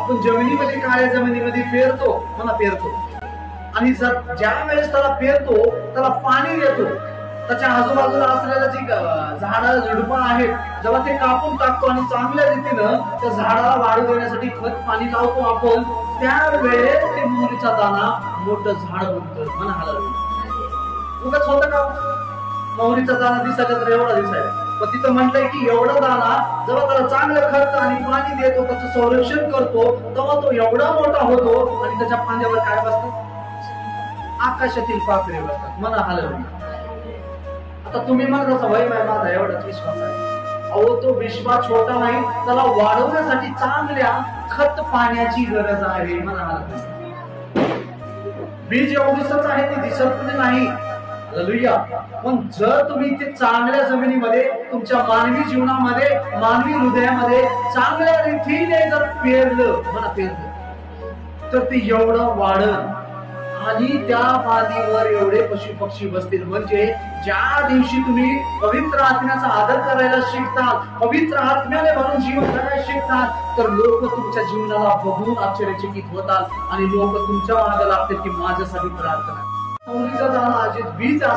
आपण जमिनीमध्ये काळ्या जमिनीमध्ये पेरतो म्हणा पेरतो आणि जर ज्या वेळेस त्याला पेरतो त्याला पाणी देतो, त्याच्या आजूबाजूला असलेल्या जी झाडं झुडपं आहेत जेव्हा ते कापून टाकतो आणि चांगल्या रीतीनं त्या झाडाला वाढ देण्यासाठी खत पाणी लावतो आपण, त्यावेळेस ते मोहरीचा दाना मोठं झाड बनतं म्हणा हलवलं. उगाच होतं का मोहरीचा दाना दिसायचा तर एवढा दिसायचा, पण तिथं म्हटलंय की एवढा दाना जेव्हा त्याला चांगलं खत आणि पाणी देतो त्याचं संरक्षण करतो तेव्हा तो एवढा मोठा होतो आणि त्याच्या फांद्यावर काय बसतात, आकाशातील पाखरे बसतात म्हणा हलवलं. आता तुम्ही म्हणत असा भाई माझा एवढाच विश्वास आहे. अहो तो विश्वास छोटा नाही, त्याला वाढवण्यासाठी चांगल्या खत पाण्याची गरज आहे म्हणा हलवलं. बीज एवढंच आहे ते दिसत नाही हालेलुया, पण जर तुम्ही ते चांगल्या जमिनीमध्ये तुमच्या मानवी जीवनामध्ये मानवी हृदयामध्ये चांगल्या रीतीने जर पेरलं म्हणा पेरलं तर ते एवढं वाढत आणि त्या पाणीवर एवढे पशु पक्षी बसतील. म्हणजे ज्या दिवशी तुम्ही पवित्र आत्म्याचा आदर करायला शिकतात, पवित्र आत्म्याने भरून जीवन जगायला शिकतात, तर लोक तुमच्या जीवनाला बघून आश्चर्यचकित होतात आणि लोक तुमच्या मागे लागतील की माझ्यासाठी प्रार्थना. मोहरीचा दाना बीज